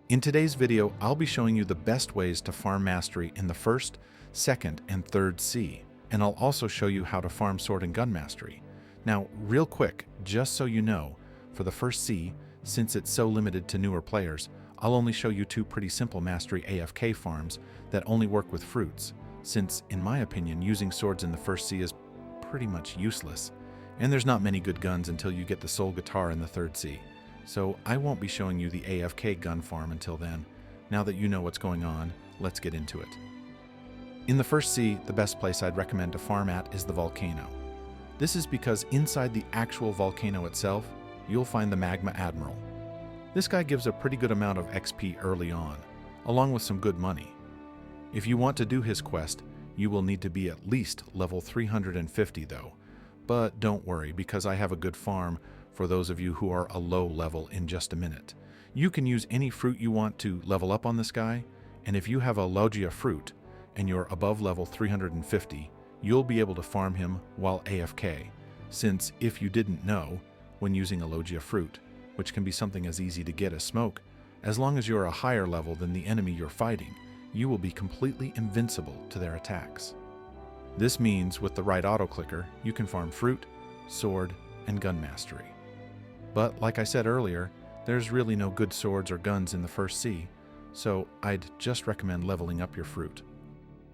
In today's video, I'll be showing you the best ways to farm mastery in the first, second, and third C, and I'll also show you how to farm sword and gun mastery. Now, real quick, just so you know, for the first C, since it's so limited to newer players, I'll only show you two pretty simple mastery AFK farms that only work with fruits, since, in my opinion, using swords in the first C is pretty much useless, and there's not many good guns until you get the soul guitar in the third C. So I won't be showing you the AFK gun farm until then. Now that you know what's going on, let's get into it. In the first C, the best place I'd recommend to farm at is the volcano. This is because inside the actual volcano itself, you'll find the Magma Admiral. This guy gives a pretty good amount of XP early on, along with some good money. If you want to do his quest, you will need to be at least level 350 though. But don't worry, because I have a good farm for those of you who are a low level in just a minute. You can use any fruit you want to level up on this guy, and if you have a Logia fruit and you're above level 350, you'll be able to farm him while AFK, since if you didn't know, when using a Logia fruit, which can be something as easy to get as smoke, as long as you're a higher level than the enemy you're fighting, you will be completely invincible to their attacks. This means with the right auto-clicker, you can farm fruit, sword, and gun mastery. But like I said earlier, there's really no good swords or guns in the first C, so I'd just recommend leveling up your fruit.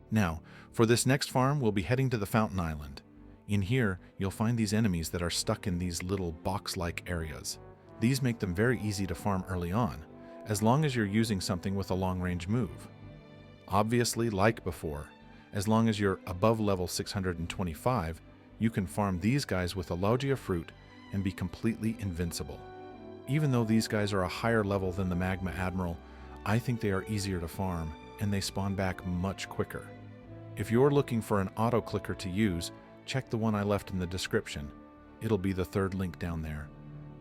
Now, for this next farm, we'll be heading to the Fountain Island. In here, you'll find these enemies that are stuck in these little box-like areas. These make them very easy to farm early on, as long as you're using something with a long-range move. Obviously, like before, as long as you're above level 625, you can farm these guys with a Logia fruit and be completely invincible. Even though these guys are a higher level than the Magma Admiral, I think they are easier to farm and they spawn back much quicker. If you're looking for an auto-clicker to use, check the one I left in the description. It'll be the third link down there.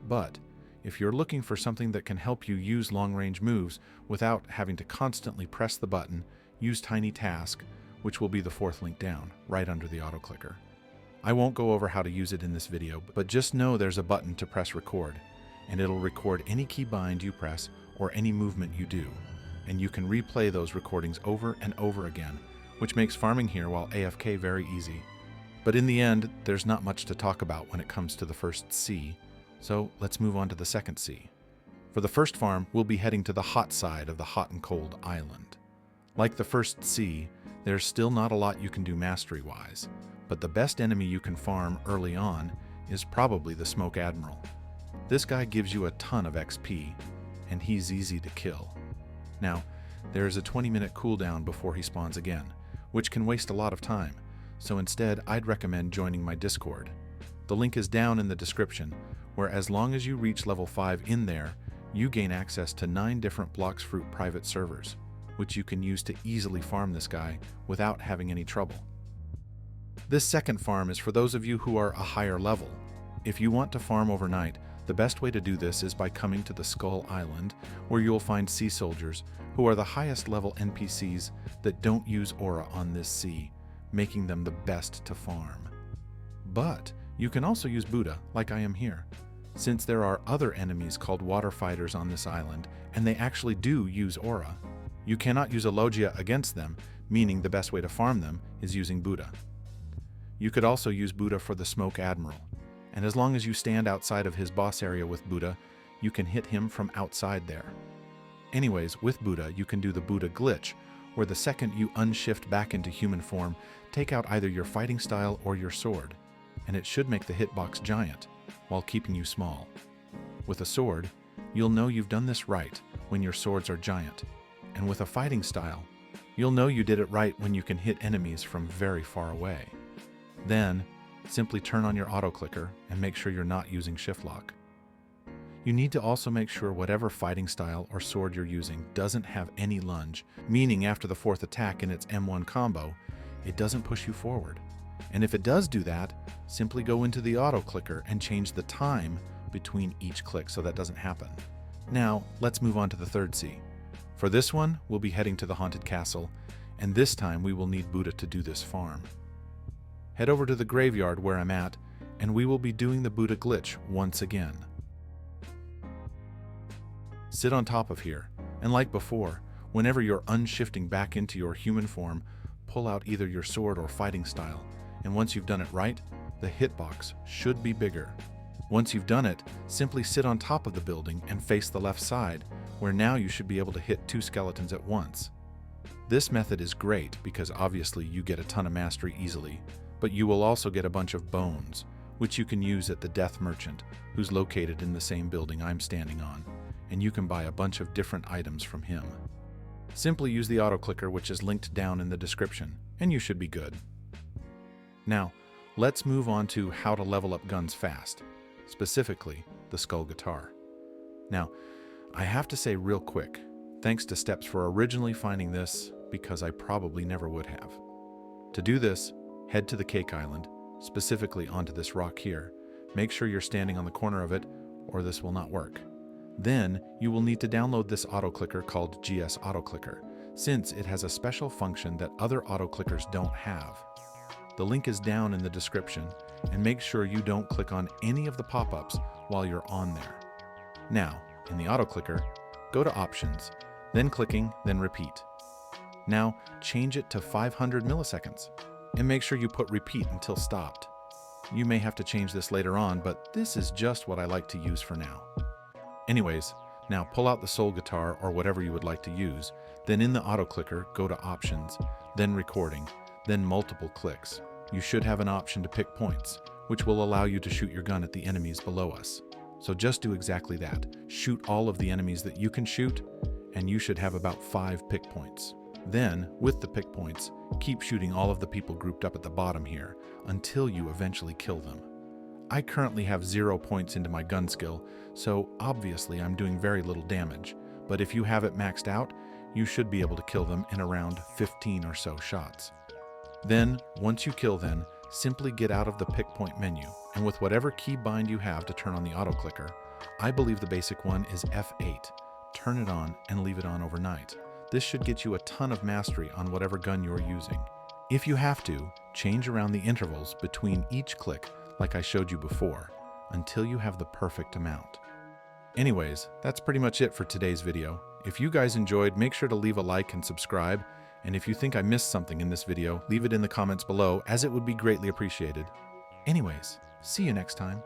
But if you're looking for something that can help you use long-range moves without having to constantly press the button, use Tiny Task, which will be the fourth link down, right under the auto-clicker. I won't go over how to use it in this video, but just know there's a button to press record, and it'll record any keybind you press or any movement you do, and you can replay those recordings over and over again, which makes farming here while AFK very easy. But in the end, there's not much to talk about when it comes to the first C, so let's move on to the second C. For the first farm, we'll be heading to the hot side of the hot and cold island. Like the first C, there's still not a lot you can do mastery-wise, but the best enemy you can farm early on is probably the Smoke Admiral. This guy gives you a ton of XP, and he's easy to kill. Now, there is a 20-minute cooldown before he spawns again, which can waste a lot of time, so instead I'd recommend joining my Discord. The link is down in the description, where as long as you reach level 5 in there, you gain access to 9 different Blox Fruit private servers, which you can use to easily farm this guy without having any trouble. This second farm is for those of you who are a higher level. If you want to farm overnight, the best way to do this is by coming to the Skull Island, where you'll find sea soldiers, who are the highest level NPCs that don't use aura on this sea, making them the best to farm. But you can also use Buddha, like I am here, since there are other enemies called water fighters on this island, and they actually do use aura. You cannot use a Logia against them, meaning the best way to farm them is using Buddha. You could also use Buddha for the Smoke Admiral, and as long as you stand outside of his boss area with Buddha, you can hit him from outside there. Anyways, with Buddha, you can do the Buddha glitch, where the second you unshift back into human form, take out either your fighting style or your sword, and it should make the hitbox giant, while keeping you small. With a sword, you'll know you've done this right when your swords are giant, and with a fighting style, you'll know you did it right when you can hit enemies from very far away. Then, simply turn on your auto-clicker and make sure you're not using shift lock. You need to also make sure whatever fighting style or sword you're using doesn't have any lunge, meaning after the fourth attack in its M1 combo, it doesn't push you forward. And if it does do that, simply go into the auto-clicker and change the time between each click so that doesn't happen. Now, let's move on to the third C. For this one, we'll be heading to the Haunted Castle, and this time we will need Buddha to do this farm. Head over to the graveyard where I'm at, and we will be doing the Buddha glitch once again. Sit on top of here, And like before, whenever you're unshifting back into your human form, pull out either your sword or fighting style, and once you've done it right, the hitbox should be bigger. Once you've done it, simply sit on top of the building and face the left side, where now you should be able to hit 2 skeletons at once. This method is great because obviously you get a ton of mastery easily, but you will also get a bunch of bones, which you can use at the Death Merchant, who's located in the same building I'm standing on, and you can buy a bunch of different items from him. Simply use the auto-clicker, which is linked down in the description, and you should be good. Now, let's move on to how to level up guns fast, specifically the Skull Guitar. Now, I have to say real quick, thanks to Steps for originally finding this, because I probably never would have. To do this, head to the Cake Island, specifically onto this rock here. Make sure you're standing on the corner of it, or this will not work. Then, you will need to download this auto-clicker called GS Auto-Clicker, since it has a special function that other auto-clickers don't have. The link is down in the description, and make sure you don't click on any of the pop-ups while you're on there. Now, in the auto-clicker, go to Options, then Clicking, then Repeat. Now, change it to 500 milliseconds, and make sure you put Repeat until stopped. You may have to change this later on, but this is just what I like to use for now. Anyways, now pull out the Soul Guitar or whatever you would like to use, then in the auto-clicker, go to Options, then Recording, then Multiple Clicks. You should have an option to pick points, which will allow you to shoot your gun at the enemies below us. So just do exactly that. Shoot all of the enemies that you can shoot, and you should have about 5 pick points. Then, with the pick points, keep shooting all of the people grouped up at the bottom here, until you eventually kill them. I currently have 0 points into my gun skill, so obviously I'm doing very little damage, but if you have it maxed out, you should be able to kill them in around 15 or so shots. Then, once you kill them, simply get out of the pick point menu, and with whatever keybind you have to turn on the auto-clicker, I believe the basic one is F8, turn it on and leave it on overnight. This should get you a ton of mastery on whatever gun you're using. If you have to, change around the intervals between each click like I showed you before, until you have the perfect amount. Anyways, that's pretty much it for today's video. If you guys enjoyed, make sure to leave a like and subscribe, and if you think I missed something in this video, leave it in the comments below, as it would be greatly appreciated. Anyways, see you next time.